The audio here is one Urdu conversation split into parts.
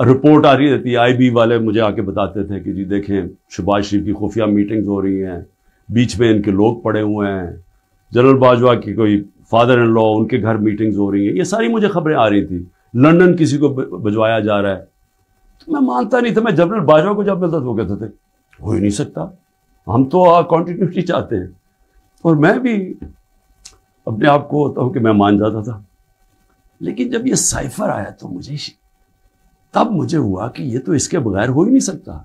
رپورٹ آ رہی رہتی ہے, IB والے مجھے آ کے بتاتے تھے کہ جی دیکھیں شہباز شریف کی خفیہ میٹنگز ہو رہی ہیں, بیچ میں ان کے لوگ پڑے ہوئے ہیں, جنرل باجوہ کی کوئی فادر ان لا ان کے گھر میٹنگز ہو رہی ہیں. یہ ساری مجھے خبریں آ رہی تھیں. لندن کسی کو بھجوایا جا رہا ہے. تو میں مانتا نہیں تھا. میں جنرل باجوہ کو جب ملتا تو وہ کہتے تھے ہو ہی نہیں سکتا, ہم تو کنٹینیوٹی چاہتے ہیں. اور میں بھی اپنے آپ کو ہوتا ہوں کہ میں مان جاتا تھا. لیکن جب یہ سائفر آیا تو تب مجھے ہوا کہ یہ تو اس کے بغیر ہو ہی نہیں سکتا.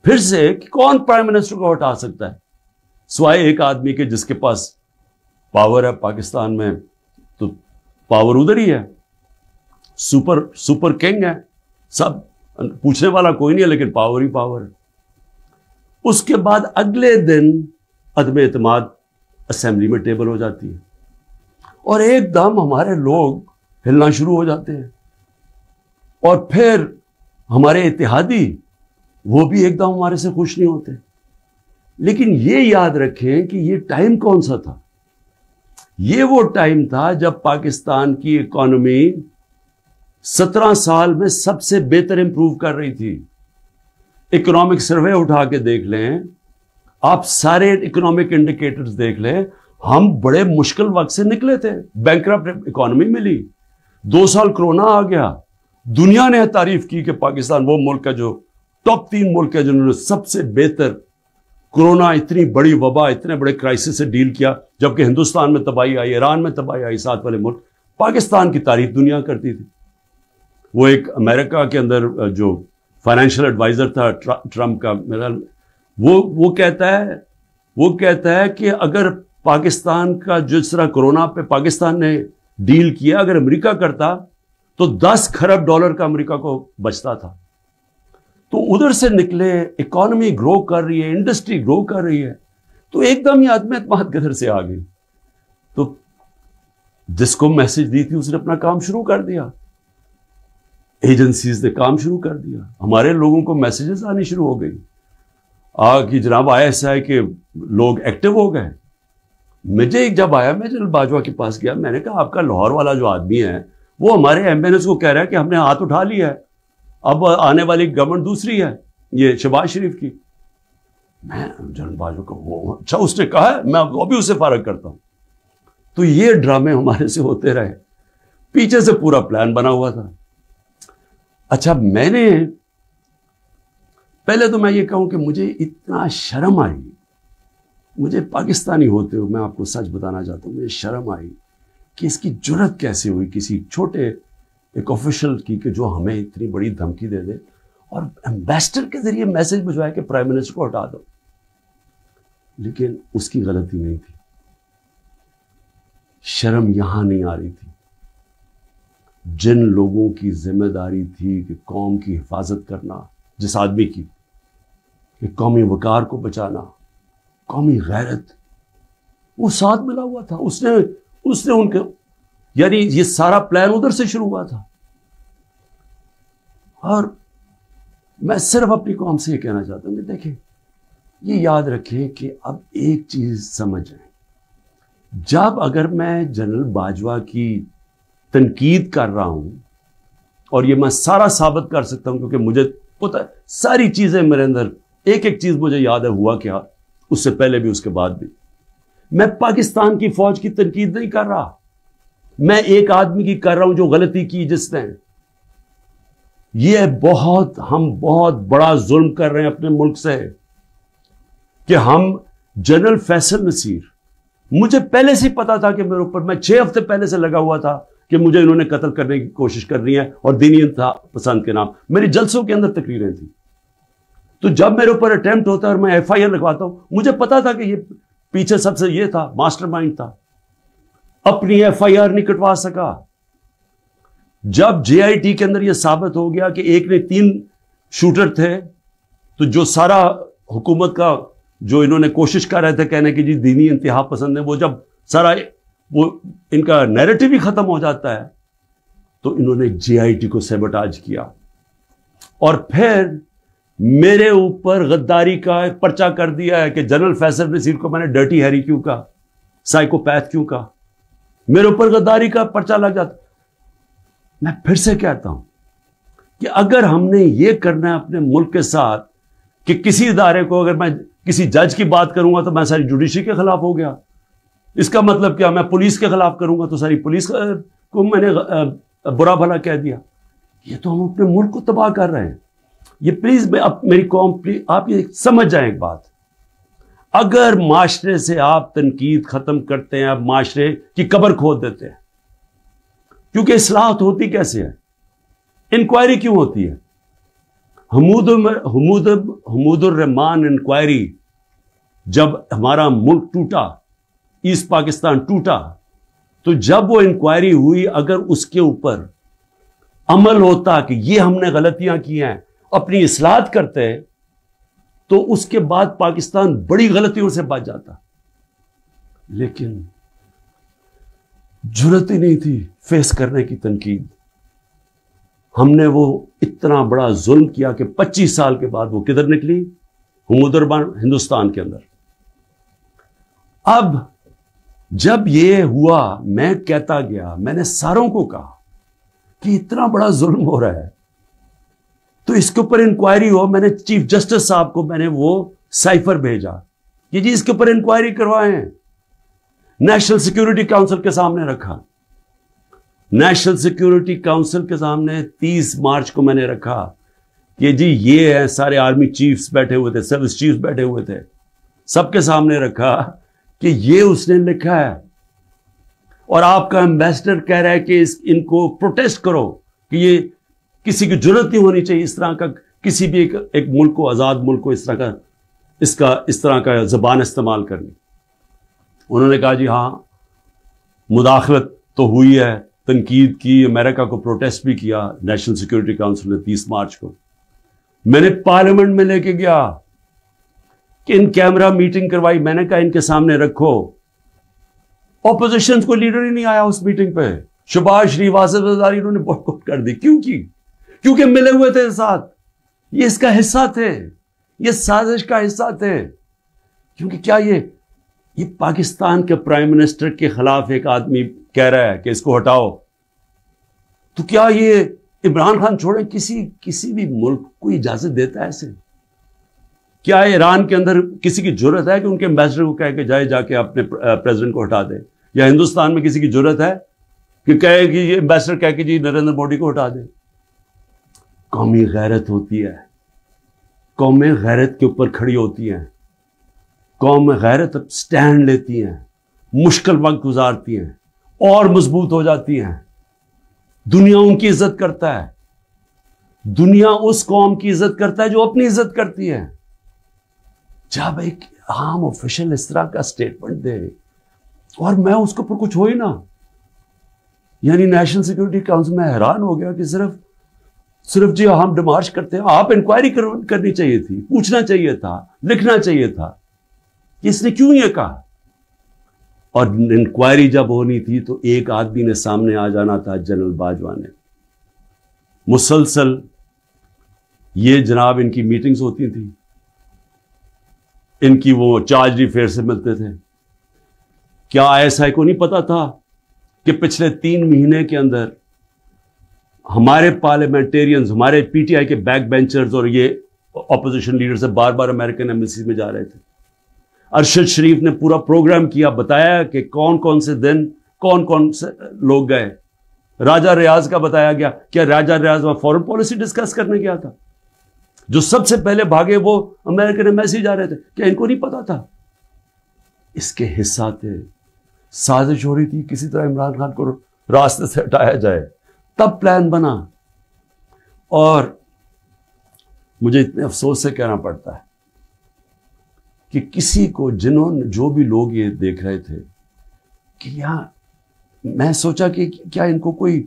پھر سے کہ کون پرائم منسٹر کو ہٹا سکتا ہے سوائے ایک آدمی کے جس کے پاس پاور ہے پاکستان میں. تو پاور ادھر ہی ہے, سپر کنگ ہے, سب پوچھنے والا کوئی نہیں ہے, لیکن پاور ہی پاور ہے. اس کے بعد اگلے دن عدم اعتماد اسمبلی میں ٹیبل ہو جاتی ہے اور ایک دم ہمارے لوگ ہلنا شروع ہو جاتے ہیں. اور پھر ہمارے اتحادی وہ بھی ایک دم ہمارے سے خوش نہیں ہوتے. لیکن یہ یاد رکھیں کہ یہ ٹائم کون سا تھا. یہ وہ ٹائم تھا جب پاکستان کی اکانومی 17 سال میں سب سے بہتر امپروو کر رہی تھی. اکنامک سروے اٹھا کے دیکھ لیں آپ, سارے اکنامک انڈیکیٹرز دیکھ لیں, ہم بڑے مشکل وقت سے نکلے تھے. بینکرپٹ اکانومی ملی, 2 سال کرونا آ گیا. دنیا نے تعریف کی کہ پاکستان وہ ملک ہے جو ٹاپ 3 ملک ہے جنہوں نے سب سے بہتر کرونا, اتنی بڑی وبا, اتنے بڑے کرائسس سے ڈیل کیا. جبکہ ہندوستان میں تباہی آئی, ایران میں تباہی آئی, ساتھ والے ملک, پاکستان کی تعریف دنیا کرتی تھی. وہ ایک امریکہ کے اندر جو فائنینشیل ایڈوائزر تھا ٹرمپ کا, میرا وہ کہتا ہے کہ اگر پاکستان کا جس طرح کرونا پہ پاکستان نے ڈیل کیا, اگر امریکہ کرتا تو 10 کھرب ڈالر کا امریکہ کو بچتا تھا. تو ادھر سے نکلے, اکانومی گرو کر رہی ہے, انڈسٹری گرو کر رہی ہے, تو ایک دم یہ عدم اعتماد کدھر سے آ گئی. تو جس کو میسج دی تھی اس نے اپنا کام شروع کر دیا, ایجنسیز نے کام شروع کر دیا, ہمارے لوگوں کو میسیجز آنی شروع ہو گئی کہ جناب ISI کے لوگ ایکٹیو ہو گئے. مجھے جب آیا, میں جنرل باجوہ کے پاس گیا, میں نے کہا آپ کا لاہور والا جو آدمی ہے وہ ہمارے MNS کو کہہ رہا ہے کہ ہم نے ہاتھ اٹھا لیا ہے, اب آنے والی گورنمنٹ دوسری ہے, یہ شہباز شریف کی. میں جنرل باجوہ کو اچھا اس نے کہا ہے, میں ابھی اسے فارغ کرتا ہوں. تو یہ ڈرامے ہمارے سے ہوتے رہے, پیچھے سے پورا پلان بنا ہوا تھا. اچھا میں نے پہلے تو میں یہ کہوں کہ مجھے اتنا شرم آئی, مجھے پاکستانی ہوتے ہوئے میں آپ کو سچ بتانا چاہتا ہوں, مجھے شرم آئی کہ اس کی جرت کیسے ہوئی کسی چھوٹے ایک آفیشل کی کہ جو ہمیں اتنی بڑی دھمکی دے دے اور ایمبیسڈر کے ذریعے میسج بھجوائے کہ پرائم منسٹر کو ہٹا دو. لیکن اس کی غلطی نہیں تھی, شرم یہاں نہیں آ رہی تھی. جن لوگوں کی ذمہ داری تھی کہ قوم کی حفاظت کرنا, جس آدمی کی کہ قومی وقار کو بچانا, قومی غیرت, وہ ساتھ ملا ہوا تھا. اس نے ان کے, یعنی یہ سارا پلان ادھر سے شروع ہوا تھا. اور میں صرف اپنی قوم سے یہ کہنا چاہتا ہوں کہ دیکھیں, یہ یاد رکھیں کہ اب ایک چیز سمجھیں, جب اگر میں جنرل باجوہ کی تنقید کر رہا ہوں, اور یہ میں سارا ثابت کر سکتا ہوں کیونکہ مجھے پتہ ہے ساری چیزیں میرے اندر, ایک ایک چیز مجھے یاد ہے ہوا کیا, اس سے پہلے بھی اس کے بعد بھی. میں پاکستان کی فوج کی تنقید نہیں کر رہا, میں ایک آدمی کی کر رہا ہوں جو غلطی کی جس نے. یہ ہم بہت بڑا ظلم کر رہے ہیں اپنے ملک سے کہ ہم جنرل فیصل نصیر, مجھے پہلے سے پتا تھا کہ میرے اوپر, میں 6 ہفتے پہلے سے لگا ہوا تھا کہ مجھے انہوں نے قتل کرنے کی کوشش کر رہی ہے اور دینی انتہا پسند کے نام. میری جلسوں کے اندر تقریریں تھیں. تو جب میرے اوپر اٹیمپٹ ہوتا ہے اور میں FIR لگواتا ہوں, مجھے پتا تھا کہ یہ پیچھے سب سے یہ تھا, ماسٹر مائنڈ تھا. اپنی FIR نہیں کٹوا سکا. جب JIT کے اندر یہ ثابت ہو گیا کہ ایک نے 3 شوٹر تھے, تو جو سارا حکومت کا جو انہوں نے کوشش کر رہے تھے کہنے کی جی دینی انتہا پسند ہے, وہ جب سارا وہ ان کا نیریٹو ہی ختم ہو جاتا ہے, تو انہوں نے JIT کو سیبوٹاج کیا. اور پھر میرے اوپر غداری کا ایک پرچہ کر دیا ہے کہ جنرل فیصل نصیر کو میں نے ڈرٹی ہیری کیوں کہا, سائیکوپیتھ کیوں کہا, میرے اوپر غداری کا پرچہ لگ جاتا. میں پھر سے کہتا ہوں, کہ اگر ہم نے یہ کرنا ہے اپنے ملک کے ساتھ کہ کسی ادارے کو اگر میں کسی جج کی بات کروں گا تو میں ساری جوڈیشری کے خلاف ہو گیا، اس کا مطلب کیا؟ میں پولیس کے خلاف کروں گا تو ساری پولیس کو میں نے برا بھلا کہہ دیا. یہ تو ہم اپنے ملک کو تباہ کر رہے ہیں. یہ پلیز میری قوم، آپ یہ سمجھ جائیں ایک بات، اگر معاشرے سے آپ تنقید ختم کرتے ہیں، آپ معاشرے کی قبر کھود دیتے ہیں. کیونکہ اصلاحات ہوتی کیسے ہے؟ انکوائری کیوں ہوتی ہے؟ حمود الرحمان انکوائری، جب ہمارا ملک ٹوٹا، ایسٹ پاکستان ٹوٹا، تو جب وہ انکوائری ہوئی، اگر اس کے اوپر عمل ہوتا کہ یہ ہم نے غلطیاں کی ہیں، اپنی اصلاحات کرتے، تو اس کے بعد پاکستان بڑی غلطیوں سے بچ جاتا. لیکن جرات ہی نہیں تھی فیس کرنے کی تنقید. ہم نے وہ اتنا بڑا ظلم کیا کہ 25 سال کے بعد وہ کدھر نکلی؟ حمود الرحمان ہندوستان کے اندر. اب جب یہ ہوا، میں کہتا گیا، میں نے ساروں کو کہا کہ اتنا بڑا ظلم ہو رہا ہے تو اس کے اوپر انکوائری ہو. میں نے چیف جسٹس صاحب کو میں نے وہ سائفر بھیجا کہ جی اس کے اوپر انکوائری کروائیں. نیشنل سیکیورٹی کاؤنسل کے سامنے رکھا. نیشنل سیکیورٹی کاؤنسل کے سامنے 30 مارچ کو میں نے رکھا کہ جی یہ ہے، سارے آرمی چیفز بیٹھے ہوئے تھے، سروس چیفز بیٹھے ہوئے تھے، سب کے سامنے رکھا کہ یہ اس نے لکھا ہے اور آپ کا ایمبیسڈر کہہ رہا ہے کہ ان کو پروٹیسٹ کرو کہ یہ کسی کی جرات نہیں ہونی چاہیے اس طرح کا، کسی بھی ایک ملک کو، آزاد ملک کو اس طرح کا زبان استعمال کرنی. انہوں نے کہا جی ہاں مداخلت تو ہوئی ہے، تنقید کی، امریکہ کو پروٹیسٹ بھی کیا نیشنل سیکیورٹی کاؤنسل نے 30 مارچ کو. میں نے پارلیمنٹ میں لے کے گیا کہ ان کیمرہ میٹنگ کروائی. میں نے کہا ان کے سامنے رکھو. اپوزیشن کو لیڈر ہی نہیں آیا اس میٹنگ پہ. شہباز شریف، آصف زرداری، انہوں نے بائیکاٹ کر دی. کیوں کی؟ کیونکہ ملے ہوئے تھے ساتھ، یہ اس کا حصہ تھے، یہ سازش کا حصہ تھے. کیونکہ کیا یہ پاکستان کے پرائم منسٹر کے خلاف ایک آدمی کہہ رہا ہے کہ اس کو ہٹاؤ، تو کیا یہ عمران خان چھوڑیں کسی بھی ملک کو اجازت دیتا ہے ایسے؟ کیا ایران کے اندر کسی کی جرت ہے کہ ان کے ایمبیسڈر کو کہے کہ جا کے اپنے پریزیڈنٹ کو ہٹا دے؟ یا ہندوستان میں کسی کی جرت ہے کہ کہے کہ یہ ایمبیسڈر کہہ کہ جی نریندر مودی کو ہٹا دے؟ قومی غیرت ہوتی ہے، قومیں غیرت کے اوپر کھڑی ہوتی ہیں، قوم غیرت سٹینڈ لیتی ہیں، مشکل وقت گزارتی ہیں اور مضبوط ہو جاتی ہیں. دنیا ان کی عزت کرتا ہے، دنیا اس قوم کی عزت کرتا ہے جو اپنی عزت کرتی ہے. جب ایک عام آفیشل اس طرح کا سٹیٹمنٹ دے اور میں اس کے اوپر کچھ ہو ہی نہ، یعنی نیشنل سیکیورٹی کاؤنسل میں حیران ہو گیا کہ صرف جی ہم ڈیمارش کرتے ہیں. آپ انکوائری کرنی چاہیے تھی، پوچھنا چاہیے تھا، لکھنا چاہیے تھا اس نے کیوں یہ کہا. اور انکوائری جب ہونی تھی تو ایک آدمی نے سامنے آ جانا تھا، جنرل باجوہ نے. مسلسل یہ جناب ان کی میٹنگز ہوتی تھیں، ان کی وہ چارج افیئر سے ملتے تھے. کیا ISI کو نہیں پتا تھا کہ پچھلے 3 مہینے کے اندر ہمارے پارلیمنٹیرینز، ہمارے PTI کے بیک بینچرز اور یہ اپوزیشن لیڈر سے بار بار امریکن ایمبیسی میں جا رہے تھے. ارشد شریف نے پورا پروگرام کیا، بتایا کہ کون سے دن کون سے لوگ گئے. راجہ ریاض کا بتایا گیا. کیا راجہ ریاض وہ فورن پالیسی ڈسکس کرنے گیا تھا؟ جو سب سے پہلے بھاگے وہ امریکن ایمبیسی جا رہے تھے. کیا ان کو نہیں پتا تھا؟ اس کے حصہ تھے. سازش ہو رہی تھی کسی طرح عمران خان کو راستے سے ہٹایا جائے، تب پلان بنا. اور مجھے اتنے افسوس سے کہنا پڑتا ہے کہ کسی کو جو بھی لوگ یہ دیکھ رہے تھے کہ یہاں، میں سوچا کہ کیا ان کو کوئی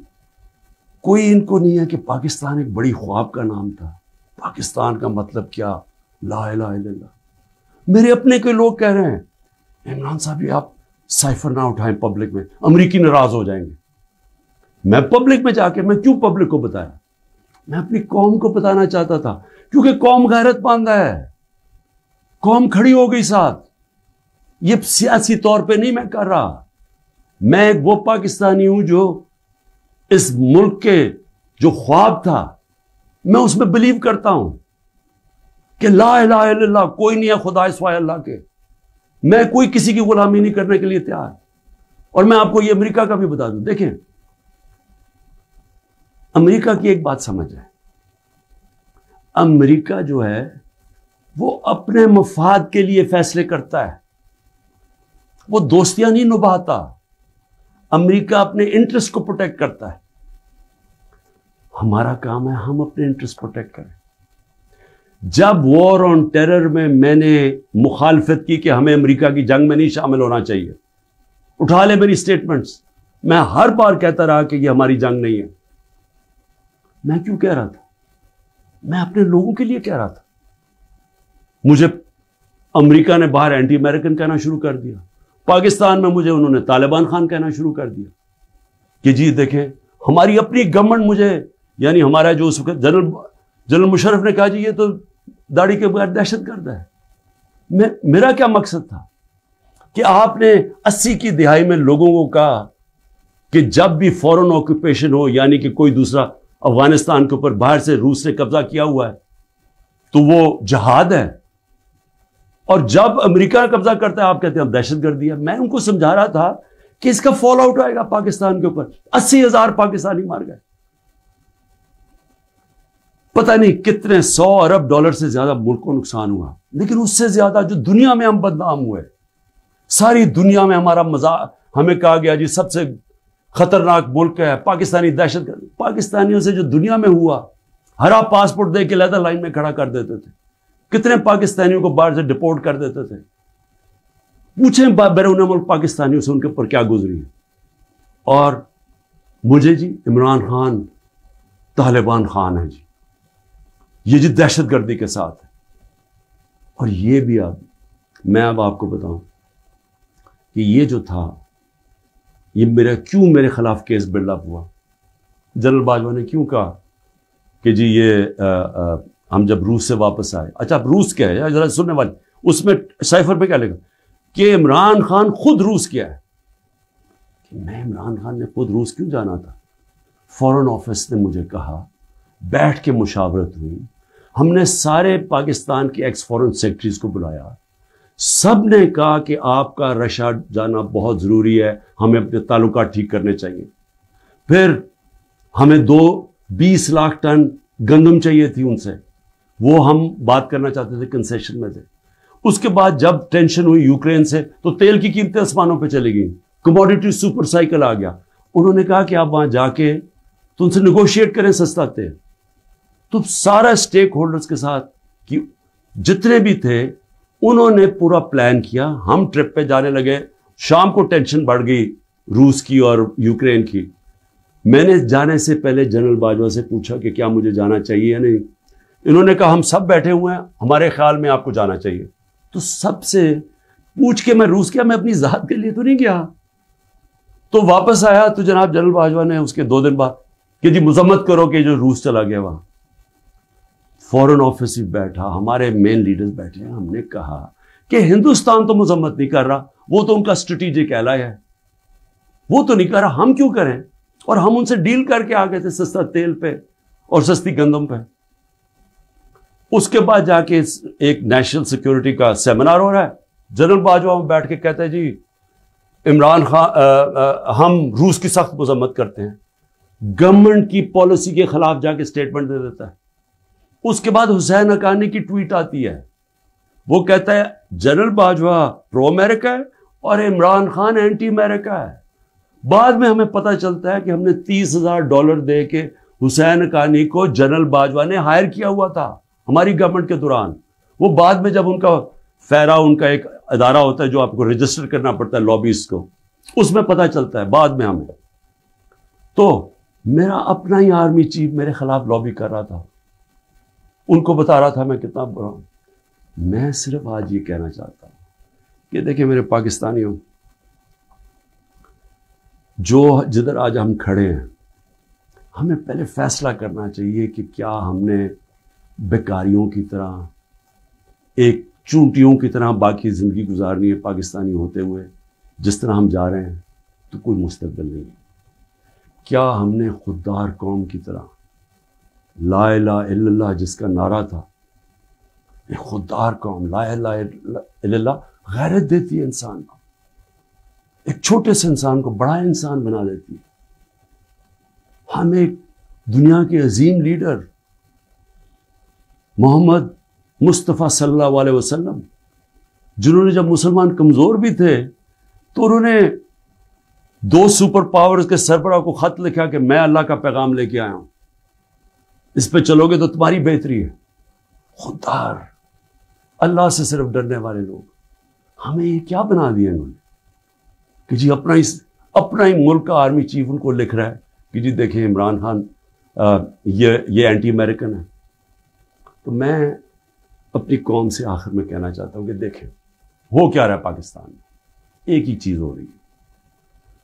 ان کو نہیں ہے کہ پاکستان ایک بڑی خواب کا نام تھا. پاکستان کا مطلب کیا؟ لا الہ الا اللہ. میرے اپنے کوئی لوگ کہہ رہے ہیں عمران صاحب یہ آپ سائفر نہ اٹھائیں پبلک میں، امریکی ناراض ہو جائیں گے. میں پبلک میں جا کے میں کیوں پبلک کو بتایا؟ میں اپنی قوم کو بتانا چاہتا تھا، کیونکہ قوم غیرت مند ہے، قوم کھڑی ہو گئی ساتھ. یہ سیاسی طور پہ نہیں میں کر رہا، میں ایک وہ پاکستانی ہوں جو اس ملک کے جو خواب تھا میں اس میں بلیو کرتا ہوں کہ لا الہ الا اللہ، کوئی نہیں ہے خدا سوائے اللہ کے، میں کوئی کسی کی غلامی نہیں کرنے کے لیے تیار۔ اور میں آپ کو یہ امریکہ کا بھی بتا دوں، دیکھیں امریکہ کی ایک بات سمجھ ہے، امریکہ جو ہے وہ اپنے مفاد کے لیے فیصلے کرتا ہے، وہ دوستیاں نہیں نبھاتا، امریکہ اپنے انٹرسٹ کو پروٹیکٹ کرتا ہے۔ ہمارا کام ہے ہم اپنے انٹرسٹ پروٹیکٹ کریں۔ جب وار آن ٹیرر میں نے مخالفت کی کہ ہمیں امریکہ کی جنگ میں نہیں شامل ہونا چاہیے، اٹھا لے میری سٹیٹمنٹس، میں ہر بار کہتا رہا کہ یہ ہماری جنگ نہیں ہے۔ میں کیوں کہہ رہا تھا؟ میں اپنے لوگوں کے لیے کہہ رہا تھا۔ مجھے امریکہ نے باہر اینٹی امریکن کہنا شروع کر دیا، پاکستان میں مجھے انہوں نے طالبان خان کہنا شروع کر دیا کہ جی دیکھیں ہماری اپنی گورنمنٹ، مجھے یعنی ہمارا جو اس وقت جنرل مشرف نے کہا جی یہ تو داڑھی کے بغیر دہشت گرد ہے۔ میرا کیا مقصد تھا کہ آپ نے 80 کی دہائی میں لوگوں کو کہا کہ جب بھی فورن آکوپیشن ہو، یعنی کہ کوئی دوسرا افغانستان کے اوپر باہر سے روس نے قبضہ کیا ہوا ہے تو وہ جہاد ہے، اور جب امریکہ قبضہ کرتا ہے آپ کہتے ہیں اب دہشت گردی ہے۔ میں ان کو سمجھا رہا تھا کہ اس کا فال آؤٹ آئے گا پاکستان کے اوپر، 80,000 پاکستانی مار گئے، پتہ نہیں کتنے 100 ارب ڈالر سے زیادہ ملک کو نقصان ہوا، لیکن اس سے زیادہ جو دنیا میں ہم بدنام ہوئے، ساری دنیا میں ہمارا مذاق، ہمیں کہا گیا جی سب سے خطرناک ملک ہے پاکستانی دہشت گرد۔ پاکستانیوں سے جو دنیا میں ہوا، ہرا پاسپورٹ دے کے لیدر لائن میں کھڑا کر دیتے تھے، کتنے پاکستانیوں کو باہر سے ڈپورٹ کر دیتے تھے۔ پوچھیں بیرون ملک پاکستانیوں سے ان کے اوپر کیا گزری ہے۔ اور مجھے جی عمران خان طالبان خان ہے جی، یہ جی دہشت گردی کے ساتھ ہے۔ اور یہ بھی میں اب آپ کو بتاؤں کہ یہ جو تھا یہ میرے خلاف کیس بلڈ اپ ہوا۔ جنرل باجوہ نے کیوں کہا کہ جی یہ ہم جب روس سے واپس آئے، اچھا اب روس کیا ہے ذرا سننے والے، اس میں سائفر پہ کیا لکھا کہ عمران خان خود روس کیا ہے۔ کہ میں عمران خان نے خود روس کیوں جانا تھا؟ فورن آفس نے مجھے کہا، بیٹھ کے مشاورت ہوئی، ہم نے سارے پاکستان کے ایکس فورن سیکرٹریز کو بلایا، سب نے کہا کہ آپ کا رشیا جانا بہت ضروری ہے، ہمیں اپنے تعلقات ٹھیک کرنے چاہیے۔ پھر ہمیں 20 لاکھ ٹن گندم چاہیے تھی ان سے، وہ ہم بات کرنا چاہتے تھے، کنسیشن میں تھے۔ اس کے بعد جب ٹینشن ہوئی یوکرین سے تو تیل کی قیمتیں آسمانوں پہ چلی گئیں، کموڈیٹی سپر سائیکل آ گیا۔ انہوں نے کہا کہ آپ وہاں جا کے تو ان سے نیگوشیٹ کریں سستا تیل۔ تو سارا سٹیک ہولڈرز کے ساتھ کہ جتنے بھی تھے انہوں نے پورا پلان کیا، ہم ٹرپ پہ جانے لگے، شام کو ٹینشن بڑھ گئی روس کی اور یوکرین کی۔ میں نے جانے سے پہلے جنرل باجوہ سے پوچھا کہ کیا مجھے جانا چاہیے یا نہیں، انہوں نے کہا ہم سب بیٹھے ہوئے ہیں، ہمارے خیال میں آپ کو جانا چاہیے۔ تو سب سے پوچھ کے میں روس گیا، میں اپنی ذات کے لیے تو نہیں گیا۔ تو واپس آیا تو جناب جنرل باجوہ نے اس کے 2 دن بعد کہ جی مذمت کرو کہ جو روس چلا گیا وہاں۔ فورن آفس ہی بیٹھا، ہمارے مین لیڈرز بیٹھے ہیں، ہم نے کہا کہ ہندوستان تو مذمت نہیں کر رہا، وہ تو ان کا اسٹریٹجک ایلائی ہے، وہ تو نہیں کر رہا، ہم کیوں کریں؟ اور ہم ان سے ڈیل کر کے آ گئے تھے سستا تیل پہ اور سستی گندم پہ۔ اس کے بعد جا کے ایک نیشنل سیکیورٹی کا سیمینار ہو رہا ہے، جنرل باجوہ میں بیٹھ کے کہتا ہے جی عمران خان ہم روس کی سخت مذمت کرتے ہیں، گورنمنٹ کی پالیسی کے خلاف جا کے اسٹیٹمنٹ دے دیتا ہے۔ اس کے بعد حسین حقانی کی ٹویٹ آتی ہے، وہ کہتا ہے جنرل باجوہ پرو امریکہ ہے اور عمران خان اینٹی امریکہ ہے۔ بعد میں ہمیں پتہ چلتا ہے کہ ہم نے $30,000 دے کے حسین حقانی کو جنرل باجوہ نے ہائر کیا ہوا تھا ہماری گورنمنٹ کے دوران۔ وہ بعد میں جب ان کا فیرا، ان کا ایک ادارہ ہوتا ہے جو آپ کو رجسٹر کرنا پڑتا ہے لابیز کو، اس میں پتہ چلتا ہے بعد میں ہمیں۔ تو میرا اپنا ہی آرمی چیف میرے خلاف لابی کر رہا تھا، ان کو بتا رہا تھا میں کتنا برا ہوں۔ میں صرف آج یہ کہنا چاہتا ہوں کہ دیکھیں میرے پاکستانیوں، جو جدھر آج ہم کھڑے ہیں، ہمیں پہلے فیصلہ کرنا چاہیے کہ کیا ہم نے بیکاریوں کی طرح، ایک چونٹیوں کی طرح باقی زندگی گزارنی ہے پاکستانی ہوتے ہوئے؟ جس طرح ہم جا رہے ہیں تو کوئی مستقبل نہیں ہے۔ کیا ہم نے خوددار قوم کی طرح لا الہ الا اللہ جس کا نعرہ تھا، ایک خوددار قوم، لا الہ الا اللہ غیرت دیتی ہے انسان کو، ایک چھوٹے سے انسان کو بڑا انسان بنا دیتی ہے۔ ہم ایک دنیا کے عظیم لیڈر محمد مصطفیٰ صلی اللہ علیہ وسلم، جنہوں نے جب مسلمان کمزور بھی تھے تو انہوں نے 2 سپر پاورز کے سربراہ کو خط لکھا کہ میں اللہ کا پیغام لے کے آیا ہوں، اس پہ چلو گے تو تمہاری بہتری ہے۔ خوددار، اللہ سے صرف ڈرنے والے لوگ، ہمیں یہ کیا بنا دیا انہوں نے کہ جی اپنا ہی ملک کا آرمی چیف ان کو لکھ رہا ہے کہ جی دیکھیں عمران خان یہ اینٹی امریکن ہے۔ تو میں اپنی قوم سے آخر میں کہنا چاہتا ہوں کہ دیکھیں ہو کیا رہا ہے پاکستان میں، ایک ہی چیز ہو رہی ہے،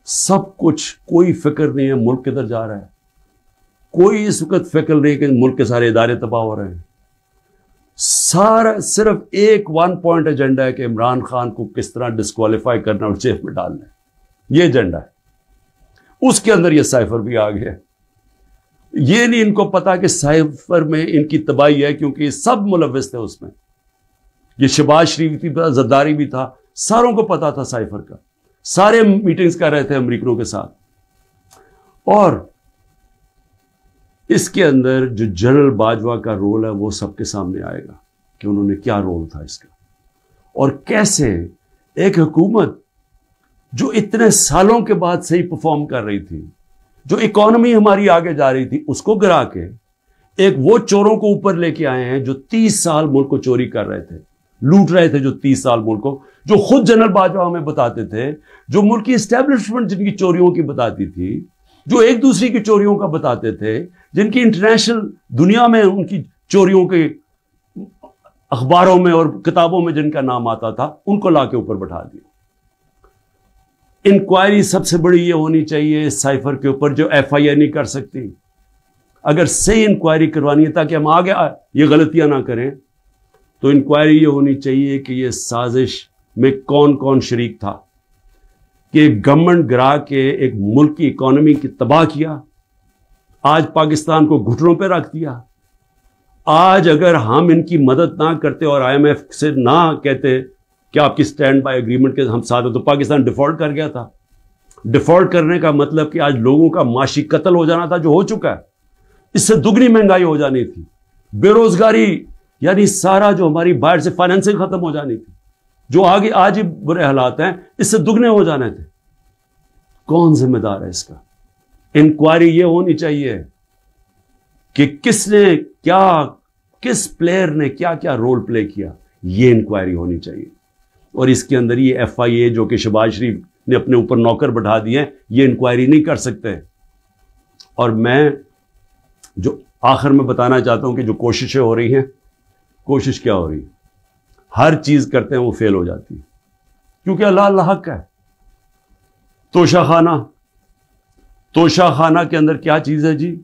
سب کچھ، کوئی فکر نہیں ہے ملک کدھر جا رہا ہے، کوئی اس وقت فکر نہیں کہ ملک کے سارے ادارے تباہ ہو رہے ہیں، سارا صرف ایک 1 پوائنٹ ایجنڈا ہے کہ عمران خان کو کس طرح ڈسکوالیفائی کرنا اور جیل میں ڈالنا ہے، یہ ایجنڈا ہے۔ اس کے اندر یہ سائفر بھی آ گیا ہے۔ یہ نہیں ان کو پتا کہ سائفر میں ان کی تباہی ہے، کیونکہ یہ سب ملوث تھے اس میں، یہ شہباز شریف بھی تھا، زرداری بھی تھا، ساروں کو پتا تھا سائفر کا، سارے میٹنگز کر رہے تھے امریکنوں کے ساتھ۔ اور اس کے اندر جو جنرل باجوہ کا رول ہے وہ سب کے سامنے آئے گا کہ انہوں نے کیا رول تھا اس کا، اور کیسے ایک حکومت جو اتنے سالوں کے بعد صحیح پرفارم کر رہی تھی، جو اکانومی ہماری آگے جا رہی تھی، اس کو گرا کے ایک وہ چوروں کو اوپر لے کے آئے ہیں جو 30 سال ملک کو چوری کر رہے تھے، لوٹ رہے تھے، جو 30 سال ملک کو، جو خود جنرل باجوہ ہمیں بتاتے تھے، جو ملک کی اسٹیبلشمنٹ جن کی چوریوں کی بتاتی تھی، جو ایک دوسری کی چوریوں کا بتاتے تھے، جن کی انٹرنیشنل دنیا میں ان کی چوریوں کے اخباروں میں اور کتابوں میں جن کا نام آتا تھا، ان کو لا کے اوپر بٹھا دیا۔ انکوائری سب سے بڑی یہ ہونی چاہیے اس سائفر کے اوپر جو ایف آئی اے نہیں کر سکتی۔ اگر صحیح انکوائری کروانی ہے تاکہ ہم آگے یہ غلطیاں نہ کریں، تو انکوائری یہ ہونی چاہیے کہ یہ سازش میں کون کون شریک تھا کہ گورنمنٹ گرا کے ایک ملک کی اکانومی کی تباہ کیا، آج پاکستان کو گھٹنوں پہ رکھ دیا۔ آج اگر ہم ان کی مدد نہ کرتے اور آئی ایم ایف سے نہ کہتے کہ آپ کی سٹینڈ بائی ایگریمنٹ کے ہم ساتھ ہیں، تو پاکستان ڈیفالٹ کر گیا تھا۔ ڈیفالٹ کرنے کا مطلب کہ آج لوگوں کا معاشی قتل ہو جانا تھا، جو ہو چکا ہے، اس سے دگنی مہنگائی ہو جانی تھی، بے روزگاری یعنی سارا جو ہماری باہر سے فائنینسنگ ختم ہو جانی تھی، جو آگے آج ہی برے حالات ہیں، اس سے دگنے ہو جانے تھے۔ کون ذمہ دار ہے اس کا؟ انکوائری یہ ہونی چاہیے کہ کس نے کیا، کس پلیئر نے کیا کیا رول پلے کیا، یہ انکوائری ہونی چاہیے۔ اور اس کے اندر یہ ایف آئی اے جو کہ شہباز شریف نے اپنے اوپر نوکر بٹھا دیے ہیں، یہ انکوائری نہیں کر سکتے۔ اور میں جو آخر میں بتانا چاہتا ہوں کہ جو کوششیں ہو رہی ہیں، کوشش کیا ہو رہی ہے؟ ہر چیز کرتے ہیں وہ فیل ہو جاتی ہے، کیونکہ اللہ حق ہے۔ توشہ خانہ کے اندر کیا چیز ہے جی؟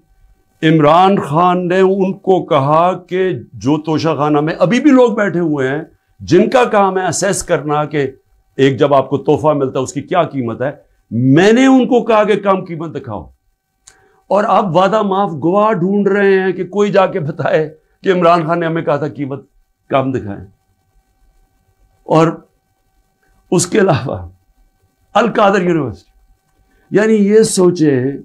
عمران خان نے ان کو کہا کہ جو توشہ خانہ میں ابھی بھی لوگ بیٹھے ہوئے ہیں جن کا کام ہے اسیس کرنا کہ ایک جب آپ کو تحفہ ملتا ہے اس کی کیا قیمت ہے، میں نے ان کو کہا کہ کم قیمت دکھاؤ، اور آپ وعدہ معاف گواہ ڈھونڈ رہے ہیں کہ کوئی جا کے بتائے کہ عمران خان نے ہمیں کہا تھا قیمت کم دکھائیں۔ اور اس کے علاوہ القادر یونیورسٹی، یعنی یہ سوچیں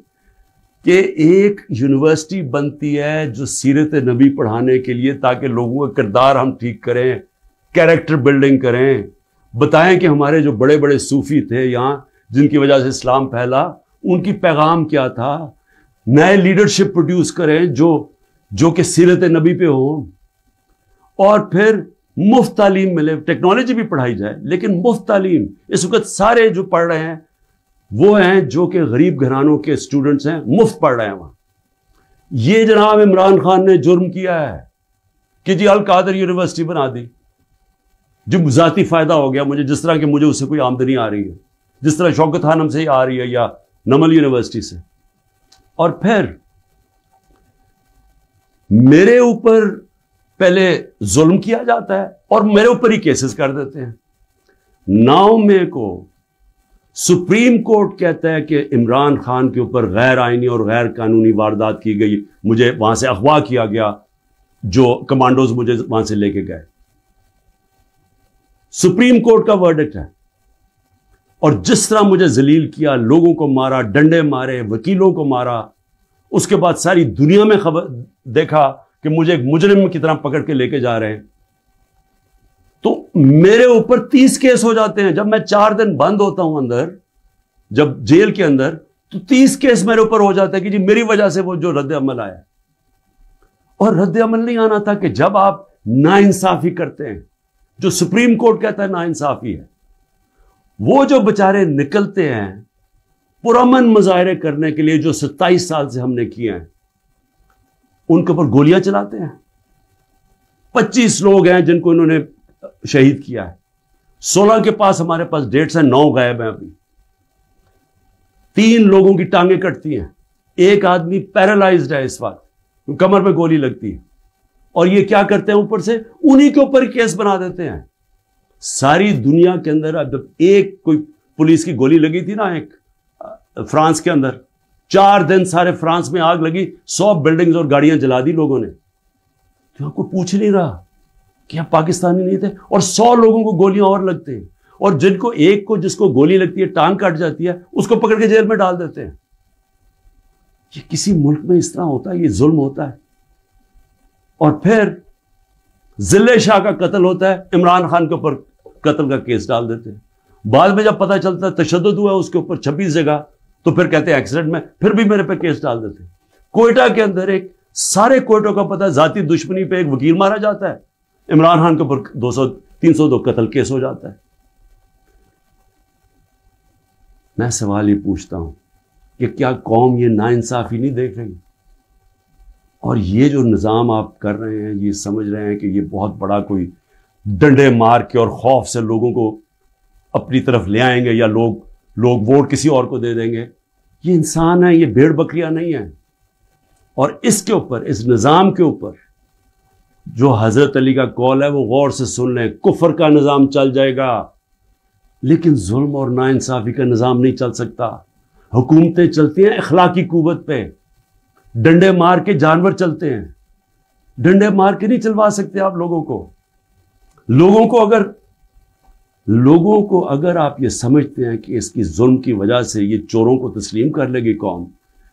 کہ ایک یونیورسٹی بنتی ہے جو سیرت نبی پڑھانے کے لیے، تاکہ لوگوں کا کردار ہم ٹھیک کریں، کیریکٹر بلڈنگ کریں، بتائیں کہ ہمارے جو بڑے بڑے صوفی تھے یہاں جن کی وجہ سے اسلام پھیلا، ان کی پیغام کیا تھا، نئے لیڈرشپ پروڈیوس کریں جو کہ سیرت نبی پہ ہوں، اور پھر مفت تعلیم ملے، ٹیکنالوجی بھی پڑھائی جائے لیکن مفت تعلیم۔ اس وقت سارے جو پڑھ رہے ہیں وہ ہیں جو کہ غریب گھرانوں کے اسٹوڈنٹس ہیں، مفت پڑھ رہے ہیں وہاں۔ یہ جناب عمران خان نے جرم کیا ہے کہ جی القادر یونیورسٹی بنا دی، جو ذاتی فائدہ ہو گیا مجھے، جس طرح کہ مجھے اس سے کوئی آمدنی آ رہی ہے، جس طرح شوکت خانم سے ہی آ رہی ہے یا نمل یونیورسٹی سے۔ اور پھر میرے اوپر پہلے ظلم کیا جاتا ہے اور میرے اوپر ہی کیسز کر دیتے ہیں۔ 9 مئی کو سپریم کورٹ کہتا ہے کہ عمران خان کے اوپر غیر آئینی اور غیر قانونی واردات کی گئی، مجھے وہاں سے اغوا کیا گیا، جو کمانڈوز مجھے وہاں سے لے کے گئے. سپریم کورٹ کا ورڈکٹ ہے. اور جس طرح مجھے ذلیل کیا، لوگوں کو مارا، ڈنڈے مارے، وکیلوں کو مارا، اس کے بعد ساری دنیا میں خبر دیکھا کہ مجھے ایک مجرم کی طرح پکڑ کے لے کے جا رہے ہیں، تو میرے اوپر 30 کیس ہو جاتے ہیں. جب میں 4 دن بند ہوتا ہوں اندر، جب جیل کے اندر، تو 30 کیس میرے اوپر ہو جاتا ہے کہ جی میری وجہ سے وہ جو رد عمل آیا. اور رد عمل نہیں آنا تھا کہ جب آپ ناانصافی کرتے ہیں، جو سپریم کورٹ کہتا ہے ناانصافی ہے، وہ جو بچارے نکلتے ہیں پرامن مظاہرے کرنے کے لیے، جو 27 سال سے ہم نے کیے ہیں، ان کے اوپر گولیاں چلاتے ہیں. 25 لوگ ہیں جن کو انہوں نے شہید کیا ہے. 16 کے پاس ہمارے پاس ڈیٹس ہیں، 9 غائب ہیں ابھی. 3 لوگوں کی ٹانگیں کٹتی ہیں. ایک آدمی پیرالائزڈ ہے اس وقت، کمر پہ گولی لگتی ہے. اور یہ کیا کرتے ہیں اوپر سے؟ انہی کے اوپر کیس بنا دیتے ہیں. ساری دنیا کے اندر اب ایک کوئی پولیس کی گولی لگی تھی نا ایک فرانس کے اندر، 4 دن سارے فرانس میں آگ لگی، 100 بلڈنگز اور گاڑیاں جلا دی لوگوں نے. تو آپ کو پوچھ نہیں رہا کہ آپ پاکستانی نہیں تھے. اور 100 لوگوں کو گولیاں اور لگتے ہیں، اور جن کو ایک کو جس کو گولی لگتی ہے، ٹانگ کٹ جاتی ہے، اس کو پکڑ کے جیل میں ڈال دیتے ہیں. یہ کسی ملک میں اس طرح ہوتا ہے؟ یہ ظلم ہوتا ہے. اور پھر ضلع شاہ کا قتل ہوتا ہے، عمران خان کے اوپر قتل کا کیس ڈال دیتے ہیں. بعد میں جب پتہ چلتا ہے تشدد ہوا اس کے اوپر 26 جگہ، تو پھر کہتے ہیں ایکسیڈنٹ میں، پھر بھی میرے پہ کیس ڈال دیتے ہیں. کوئٹہ کے اندر سارے کوئٹوں کا پتہ ہے ذاتی دشمنی پہ ایک وکیل مارا جاتا ہے، عمران خان کے اوپر 302 قتل کیس ہو جاتا ہے. میں سوال یہ پوچھتا ہوں کہ کیا قوم یہ ناانصافی نہیں دیکھ رہی؟ اور یہ جو نظام آپ کر رہے ہیں، یہ سمجھ رہے ہیں کہ یہ بہت بڑا کوئی ڈنڈے مار کے اور خوف سے لوگوں کو اپنی طرف لے آئیں گے، یا لوگ ووٹ کسی اور کو دے دیں گے. یہ انسان ہے، یہ بھیڑ بکریاں نہیں ہیں. اور اس کے اوپر، اس نظام کے اوپر جو حضرت علی کا قول ہے وہ غور سے سن لیں. کفر کا نظام چل جائے گا، لیکن ظلم اور ناانصافی کا نظام نہیں چل سکتا. حکومتیں چلتی ہیں اخلاقی قوت پہ. ڈنڈے مار کے جانور چلتے ہیں، ڈنڈے مار کے نہیں چلوا سکتے آپ لوگوں کو. لوگوں کو اگر آپ یہ سمجھتے ہیں کہ اس کی ظلم کی وجہ سے یہ چوروں کو تسلیم کر لے گی قوم،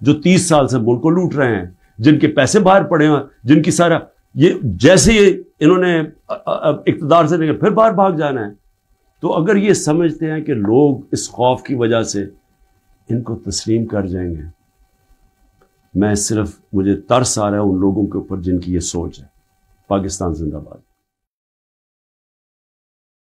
جو 30 سال سے ملک کو لوٹ رہے ہیں، جن کے پیسے باہر پڑے ہیں، جن کی سارا یہ جیسے انہوں نے اقتدار سے نہیں پھر باہر بھاگ جانا ہے، تو اگر یہ سمجھتے ہیں کہ لوگ اس خوف کی وجہ سے ان کو تسلیم کر جائیں گے، مجھے ترس آ رہا ہے ان لوگوں کے اوپر جن کی یہ سوچ ہے. پاکستان زندہ باد.